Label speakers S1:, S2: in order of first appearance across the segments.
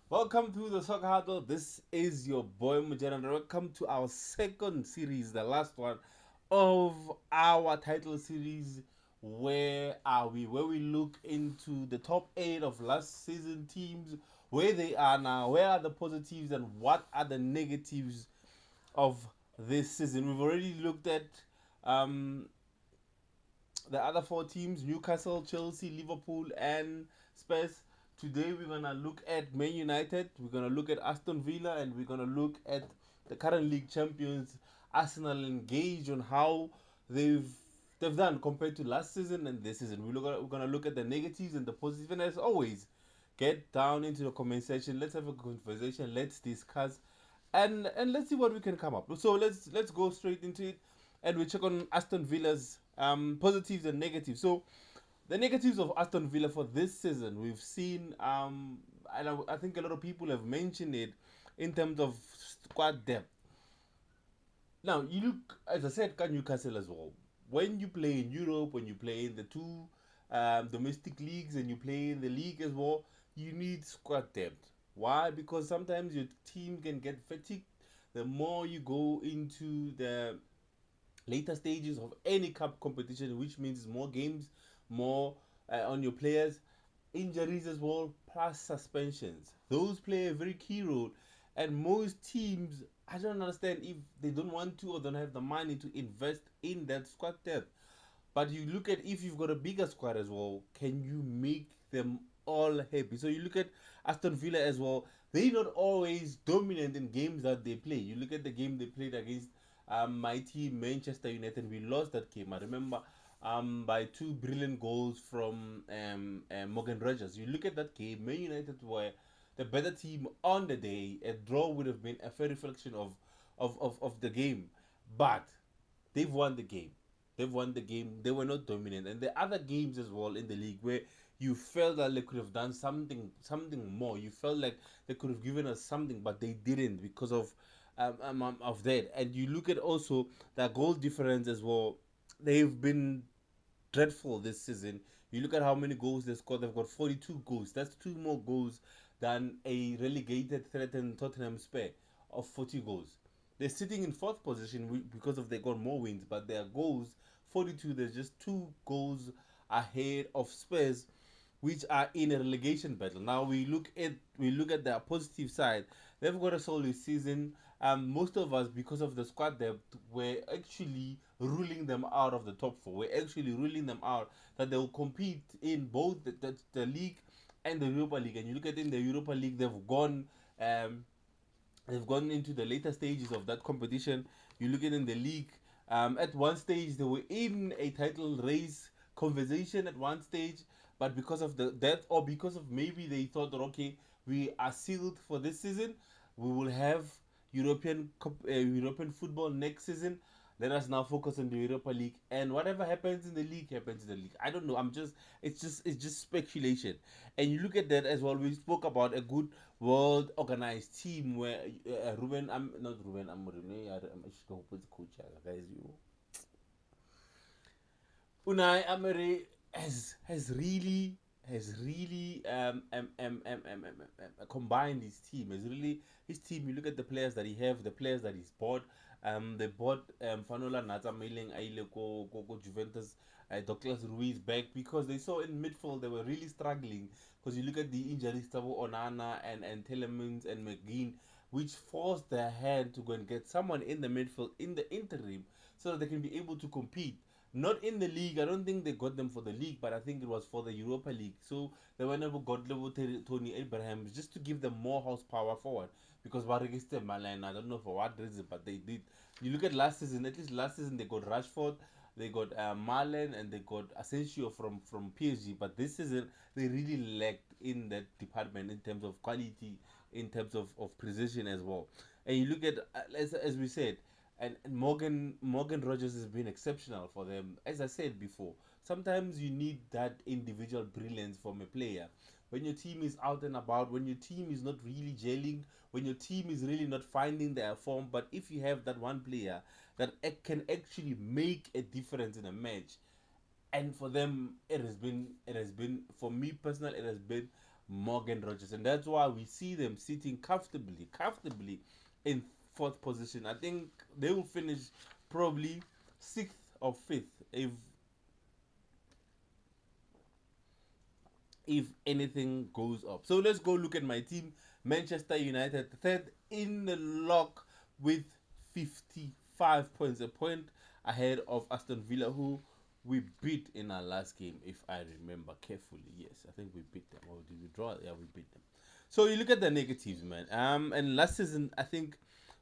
S1: Welcome to the Soccer Huddle. This is your boy Mojere, and welcome to our second series, the last one of our title series. Where are we? Where we look into the top eight of last season teams, where they are now, where are the positives, and what are the negatives of this season. We've already looked at um, the other four teams: Newcastle, Chelsea, Liverpool, and Spurs. Today we're gonna look at Man United, we're gonna look at Aston Villa, and we're gonna look at the current league champions Arsenal, and gauge on how they've they've done compared to last season and this season. We're gonna look at the negatives and the positives, and as always, get down into the comment section. Let's have a conversation. Let's discuss, and let's see what we can come up. So let's go straight into it, and we check on Aston Villa's positives and negatives. So the negatives of Aston Villa for this season, we've seen, and I think a lot of people have mentioned it in terms of squad depth. Now, you look, as I said, at Newcastle as well. When you play in Europe, when you play in the two domestic leagues, and you play in the league as well, you need squad depth. Why? Because sometimes your team can get fatigued the more you go into the later stages of any cup competition, which means more games, more on your players, injuries as well, plus suspensions. Those play a very key role, and most teams, I don't understand if they don't want to or don't have the money to invest in that squad depth. But you look at, if you've got a bigger squad as well, can you make them all happy? So you look at Aston Villa as well. They're not always dominant in games that they play. You look at the game they played against my team, Manchester United. We lost that game. I remember by two brilliant goals from Morgan Rogers. You look at that game, Man United were the better team on the day. A draw would have been a fair reflection of the game. But they've won the game. They've won the game. They were not dominant. And the other games as well in the league where you felt that they could have done something more. You felt like they could have given us something, but they didn't because of that. And you look at also the goal difference as well. They've been dreadful this season. You look at how many goals they scored. They've got 42 goals. That's two more goals than a relegated threatened Tottenham Spur of 40 goals. They're sitting in fourth position because of they got more wins, but their goals 42. There's just two goals ahead of Spurs, which are in a relegation battle. Now we look at the positive side. They've got a solid season. Most of us, because of the squad depth, were actually ruling them out of the top four. We're actually ruling them out that they will compete in both the league and the Europa League. And you look at in the Europa League, um, they've gone into the later stages of that competition. You look at in the league, at one stage they were in a title race conversation at one stage, but because of the death, or because of maybe they thought that okay, we are sealed for this season, we will have European football next season. Let us now focus on the Europa League, and whatever happens in the league happens in the league. I don't know. It's just speculation. And you look at that as well. We spoke about a good world organized team where Ruben, I'm not Ruben Amorim. I'm coach, guys. Unai Emery has really combined his team. Has really his team. You look at the players that he have, the players that he's bought. They bought Fanola Nata Mailing Aile go Juventus. Douglas Ruiz back because they saw in midfield they were really struggling because you look at the injuries, Tabo Onana and Telemans and McGinn, which forced their hand to go and get someone in the midfield in the interim so that they can be able to compete. Not in the league. I don't think they got them for the league, but I think it was for the Europa League. So they were never got level Tony Abraham just to give them more horsepower forward because Barigiste Malan, I don't know for what reason, but they did. You look at last season. At least last season they got Rashford, they got Marlen, and they got Asensio from PSG. But this season they really lacked in that department in terms of quality, in terms of precision as well. And you look at as we said, and Morgan Rogers has been exceptional for them. As I said before, sometimes you need that individual brilliance from a player. When your team is out and about, when your team is not really gelling, when your team is really not finding their form, but if you have that one player that can actually make a difference in a match, and for them it has been for me personally it has been Morgan Rogers, and that's why we see them sitting comfortably in fourth position. I think they will finish probably sixth or fifth if anything goes up. So let's go look at my team, Manchester United, third in the lock with 55 points, a point ahead of Aston Villa, who we beat in our last game, if I remember carefully. Yes, I think we beat them. Or did we draw? Yeah, we beat them. So you look at the negatives, man. And last season, I think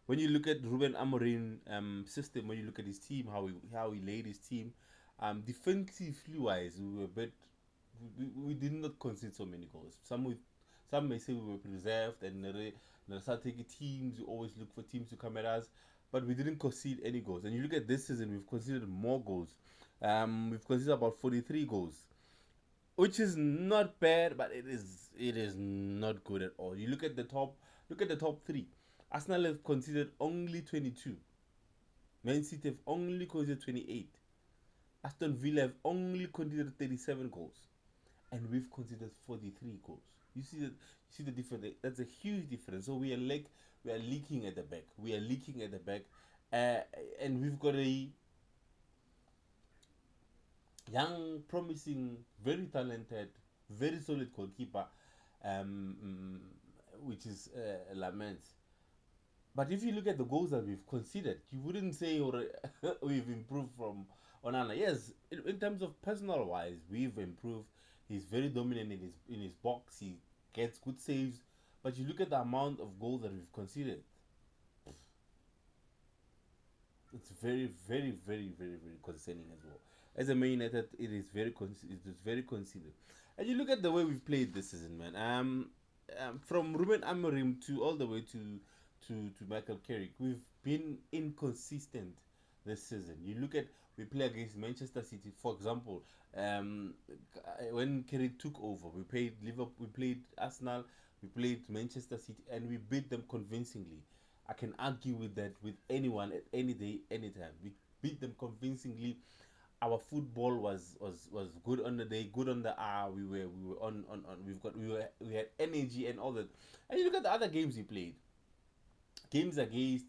S1: when you look at Ruben Amorim system, when you look at his team, how he laid his team, defensively wise, we were a bit we did not concede so many goals. Some may say we were preserved and taking teams. You always look for teams to come at us, but we didn't concede any goals. And you look at this season, we've conceded more goals. We've conceded about 43 goals, which is not bad, but it is not good at all. You look at the top three. Arsenal have conceded only 22. Man City have only conceded 28. Aston Villa have only conceded 37 goals, and we've conceded 43 goals. You see the difference. That's a huge difference. So we are leaking at the back. We are leaking at the back, uh, and we've got a young, promising, very talented, very solid goalkeeper, um, which is Lament. But if you look at the goals that we've conceded, you wouldn't say we've improved from Onana. Yes, in terms of personal wise, we've improved. He's very dominant in his box. He gets good saves. But you look at the amount of goals that we've conceded, it's very concerning as well. As a Man United, it is very considered. And you look at the way we've played this season, man. From Ruben Amorim to all the way to Michael Carrick, we've been inconsistent this season. You look at we play against Manchester City, for example. Um, when Carrick took over, we played Liverpool, we played Arsenal, we played Manchester City, and we beat them convincingly. I can argue with that with anyone at any day, anytime. We beat them convincingly. Our football was good on the day, good on the hour. We were on we had energy and all that. And you look at the other games we played. Games against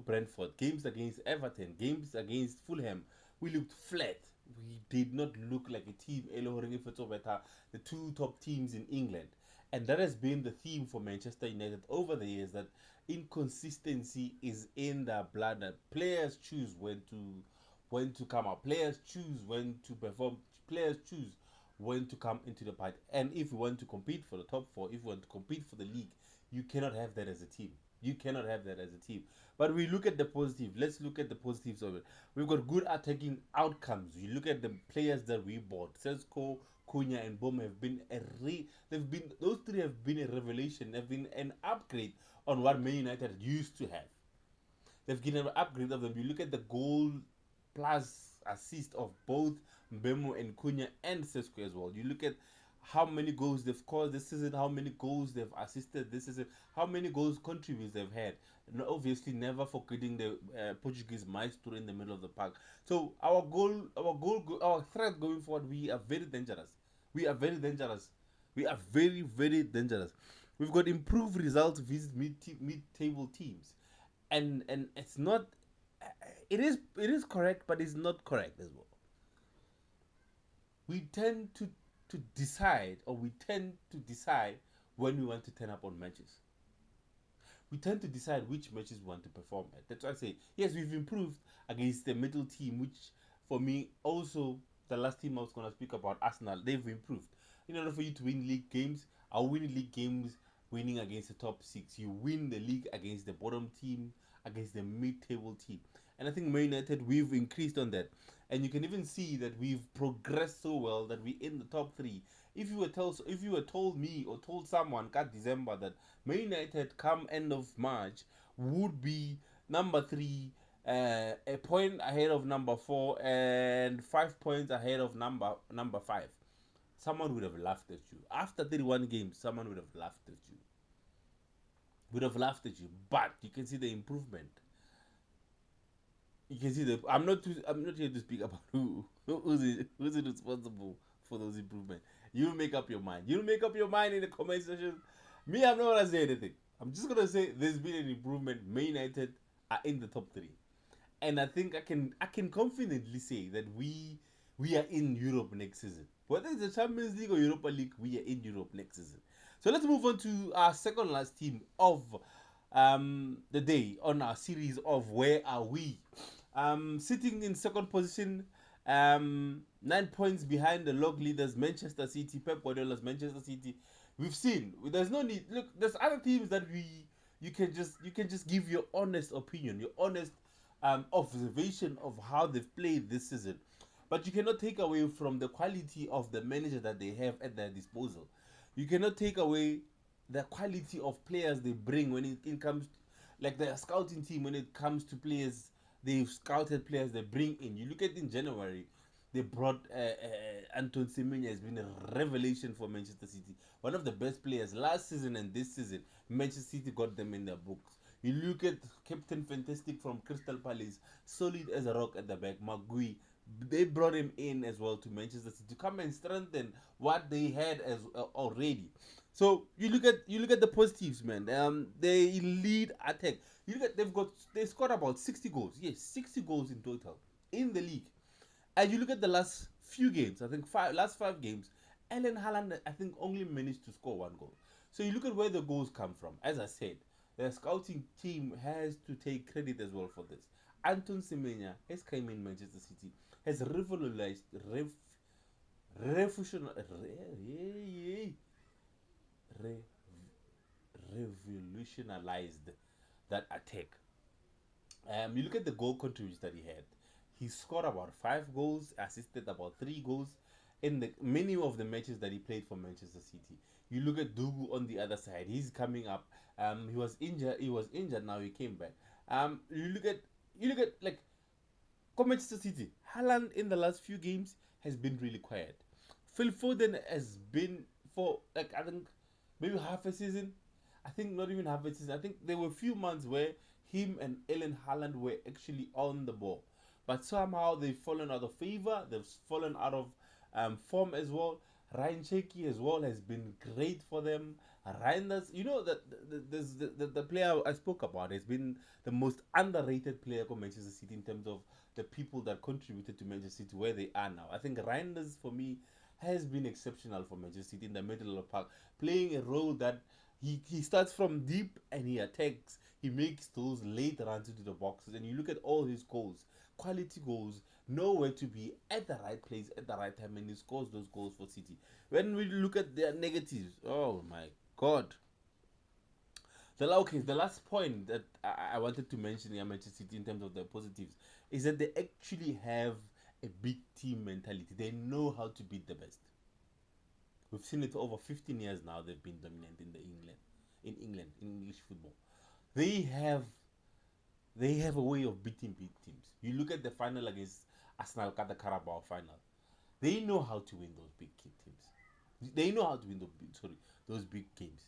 S1: Brentford, games against Everton, games against Fulham. We looked flat. We did not look like a team. The two top teams in England, and that has been the theme for Manchester United over the years. That inconsistency is in their blood. That players choose when to come out. Players choose when to perform. Players choose when to come into the fight. And if we want to compete for the top four, if we want to compete for the league, you cannot have that as a team. You cannot have that as a team. But we look at the positive. Let's look at the positives of it. We've got good attacking outcomes. You look at the players that we bought. Sesko, Cunha, and Bom have been those three have been a revelation. They've been an upgrade on what Man United used to have. They've given an upgrade of them. You look at the goal plus assist of both Mbemo and Cunha and Sesko as well. You look at how many goals they've scored this season, how many goals they've assisted this season, how many goals contributes they've had. And obviously, never forgetting the Portuguese maestro in the middle of the park. So our threat going forward, we are very dangerous. We are very dangerous. We are very dangerous. We've got improved results versus mid-table teams, and it's not. It is correct, but it's not correct as well. We tend to decide, or we tend to decide when we want to turn up on matches. We tend to decide which matches we want to perform at. That's why I say yes, we've improved against the middle team, which for me also the last team I was gonna speak about, Arsenal, they've improved. In order for you to win league games, I win league games winning against the top six. You win the league against the bottom team, against the mid-table team. And I think Man United we've increased on that, and you can even see that we've progressed so well that we're in the top three. If you were told me or told someone at December that Man United come end of March would be number three, a point ahead of number four, and 5 points ahead of number five, someone would have laughed at you. After 31 games, someone would have laughed at you. Would have laughed at you. But you can see the improvement. You can see the. I'm not here to speak about who's responsible for those improvements. You'll make up your mind. You'll make up your mind in the comment section. Me, I'm not gonna say anything. I'm just gonna say there's been an improvement. Man United are in the top three, and I think I can confidently say that we are in Europe next season. Whether it's the Champions League or Europa League, we are in Europe next season. So let's move on to our second last team of the day on our series of where are we. Sitting in second position, 9 points behind the log leaders Manchester City, Pep Guardiola's Manchester City. We've seen there's no need. Look, there's other teams that you can just give your honest opinion, your honest observation of how they've played this season. But you cannot take away from the quality of the manager that they have at their disposal. You cannot take away the quality of players they bring when it comes, like the scouting team, when it comes to players. They've scouted players they bring in. You look at in January, they brought Anton Semenyo has been a revelation for Manchester City. One of the best players last season and this season. Manchester City got them in their books. You look at Captain Fantastic from Crystal Palace, solid as a rock at the back. Magui, they brought him in as well to Manchester City to come and strengthen what they had as already. So you look at the positives, man. They lead attack. You look at they scored about 60 goals. Yes, 60 goals in total in the league. And you look at the last few games. I think last 5 games. Erling Haaland, I think, only managed to score 1 goal. So you look at where the goals come from. As I said, the scouting team has to take credit as well for this. Anton Semenyo has come in Manchester City, has revolutionized, revolutionized that attack. You look at the goal contributions that he had. He scored about 5 goals, assisted about 3 goals in the many of the matches that he played for Manchester City. You look at Dugu on the other side. He's coming up. He was injured. He was injured. Now he came back. You look at like Manchester City. Haaland in the last few games has been really quiet. Phil Foden has been for like I think maybe half a season. I think not even half a season. I think there were a few months where him and Erling Haaland were actually on the ball, but somehow they've fallen out of favor. They've fallen out of form as well. Ryan Cherky as well has been great for them. Reinders, you know that the player I spoke about has been the most underrated player for Manchester City in terms of the people that contributed to Manchester City where they are now. I think Reinders for me has been exceptional for Manchester City in the middle of the park, playing a role that he starts from deep and he attacks. He makes those late runs into the boxes, and you look at all his goals, quality goals, nowhere to be at the right place at the right time, and he scores those goals for City. When we look at their negatives, oh my god. The last point that I wanted to mention in Manchester City in terms of the positives is that they actually have a big team mentality. They know how to beat the best. We've seen it for over 15 years now. They've been dominant in English football. They have they have a way of beating big teams. You look at the final against Arsenal, at the Carabao final. They know how to win those big teams. They know how to win those big games.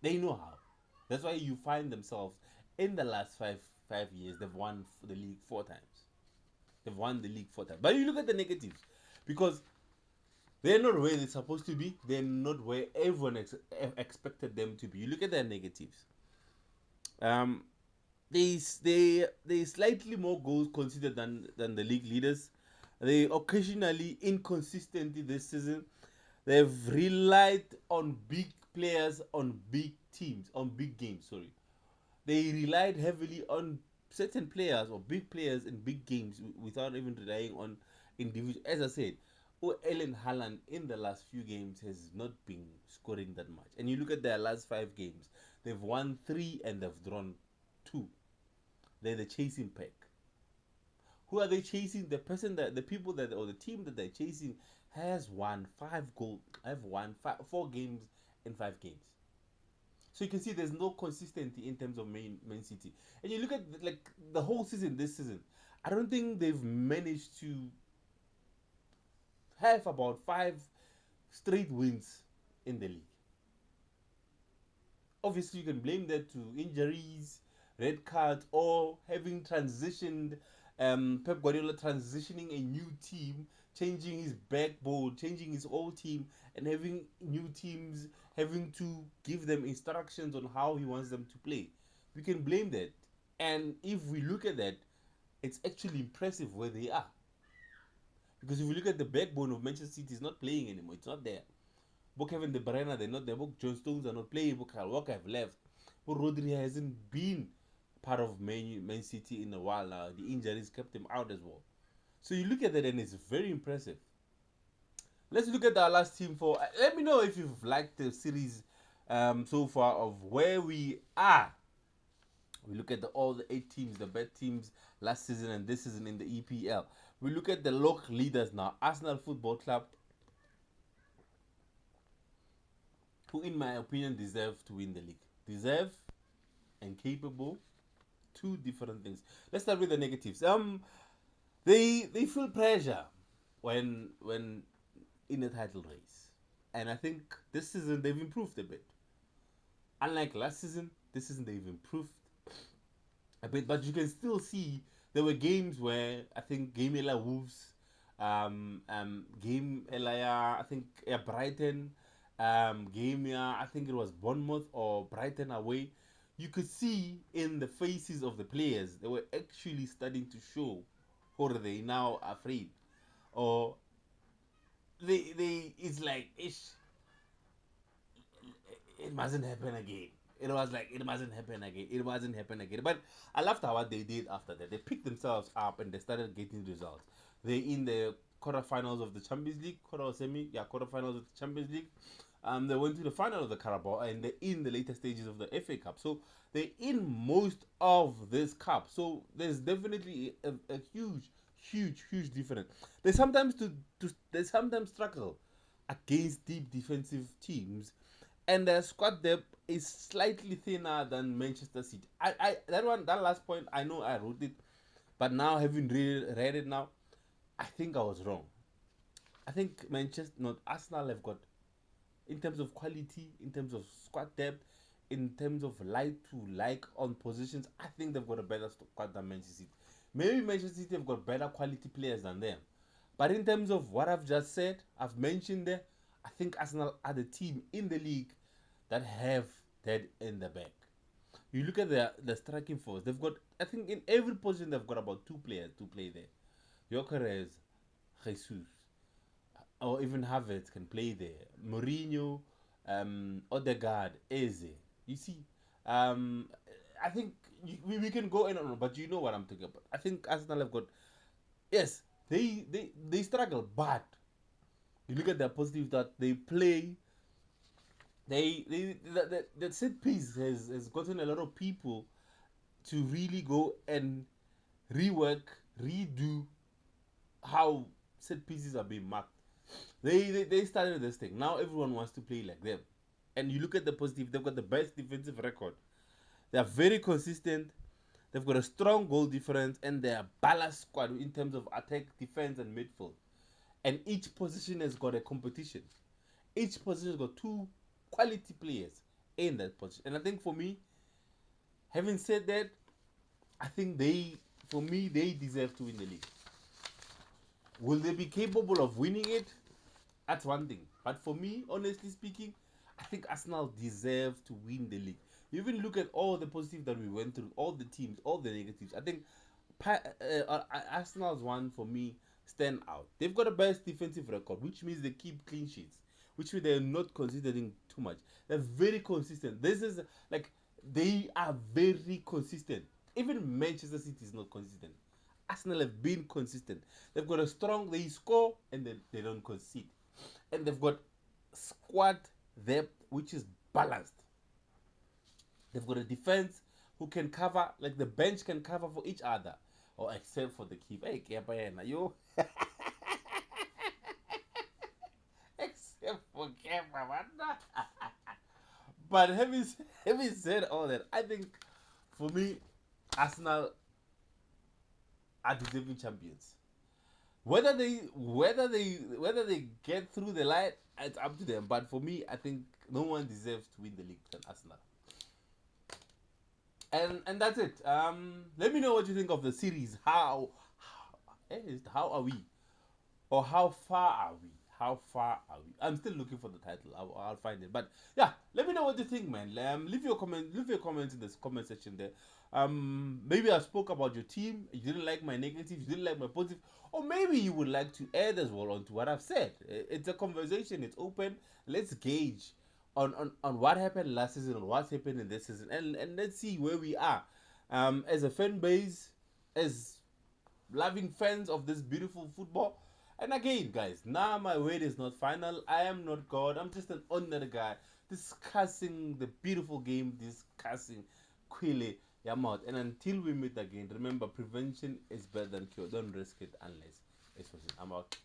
S1: They know how. That's why you find themselves in the last five years. They've won the league 4 times. They've won the league 4 times. But you look at the negatives because they're not where they're supposed to be. They're not where everyone expected them to be. You look at their negatives. Um, they slightly more goals conceded than the league leaders. They occasionally inconsistently this season. They've relied on big players on big teams on big games. Sorry, they relied heavily on certain players or big players in big games without even relying on individual. As I said, Erling Haaland in the last few games has not been scoring that much. And you look at their last 5 games, they've won 3 and they've drawn 2. They're the chasing pack. Who are they chasing? The people that or the team that they're chasing has won 5 goals. I've won 4 games in 5 games. So you can see there's no consistency in terms of Man City. And you look at like the whole season, this season, I don't think they've managed to have about 5 straight wins in the league. Obviously, you can blame that to injuries, red cards, or having transitioned Pep Guardiola transitioning a new team changing his backbone, changing his whole team, and having new teams, having to give them instructions on how he wants them to play. We can blame that. And if we look at that, it's actually impressive where they are. Because if you look at the backbone of Manchester City, it's not playing anymore. It's not there. Book Kevin De Bruyne, they're not there. Book John Stones are not playing. Book Kyle Walker have left. But Rodri hasn't been part of Man City in a while now. The injuries kept him out as well. So you look at that and it's very impressive. Let's look at our last team for. Let me know if you've liked the series so far of where we are. We look at all the 8 teams, the best teams last season and this season in the EPL. We look at the local leaders now. Arsenal Football Club, who in my opinion deserve to win the league. Deserve and capable, two different things. Let's start with the negatives. They feel pressure when in a title race, and I think this season they've improved a bit. Unlike last season, this season they've improved a bit, but you can still see there were games where I think game Ella Wolves, game Ella, I think Brighton, game I think it was Bournemouth or Brighton away. You could see in the faces of the players they were actually starting to show, or they now afraid, or they it's like ish, it mustn't happen again. It was like it mustn't happen again. It wasn't happen again. But I loved how what they did after that. They picked themselves up and they started getting results. They in the quarterfinals of the Champions League, quarterfinals of the Champions League. They went to the final of the Carabao and they're in the later stages of the FA Cup. So they're in most of this cup. So there's definitely a huge difference. They sometimes struggle against deep defensive teams, and their squad depth is slightly thinner than Manchester City. That last point I know I wrote it, but now having read it now, I think I was wrong. I think not Arsenal have got, in terms of quality, in terms of squad depth, in terms of like to like on positions, I think they've got a better squad than Manchester City. Maybe Manchester City have got better quality players than them. But in terms of what I've just said, I've mentioned there, I think Arsenal are the team in the league that have that in the back. You look at the striking force, they've got, I think in every position they've got about 2 players to play there. Gyökeres, Jesus, or even Havertz can play there. Mourinho, Odegaard, Eze. You see, I think we can go in on, but you know what I'm talking about. I think Arsenal have got, yes, they struggle, but you look at their positives that they play. The set piece has gotten a lot of people to really go and rework, redo how set pieces are being marked. They started this thing. Now everyone wants to play like them. And you look at the positive, they've got the best defensive record. They are very consistent. They've got a strong goal difference and they're a balanced squad in terms of attack, defense, and midfield. And each position has got a competition. Each position has got 2 quality players in that position. And I think for me, having said that, I think they deserve to win the league. Will they be capable of winning it? That's one thing. But for me, honestly speaking, I think Arsenal deserve to win the league. You even look at all the positives that we went through, all the teams, all the negatives. I think Arsenal's one for me stand out. They've got a best defensive record, which means they keep clean sheets, which means they're not considering too much. They're very consistent. This is like they are very consistent. Even Manchester City is not consistent. Arsenal have been consistent. They've got a strong, they score and then they don't concede. And they've got squad depth which is balanced. They've got a defense who can cover, like the bench can cover for each other. Or except for the keeper. Hey, Kepa, you. Except for Kepa, man. But having said all that, I think for me, Arsenal are deserving champions. Whether they get through the line, it's up to them. But for me, I think no one deserves to win the league than Arsenal. And that's it. Let me know what you think of the series. How are we? Or how far are we? How far are we? I'm still looking for the title. I'll find it. But yeah, let me know what you think, man. Leave your comment. Leave your comments in this comment section there. Maybe I spoke about your team. You didn't like my negative. You didn't like my positive. Or maybe you would like to add as well onto what I've said. It's a conversation. It's open. Let's gauge on what happened last season, on what's happened in this season, and let's see where we are. As a fan base, as loving fans of this beautiful football. And again, guys, now my word is not final. I am not God. I'm just an ordinary guy discussing the beautiful game, discussing Quile Yamot. And until we meet again, remember prevention is better than cure. Don't risk it unless it's for I'm out.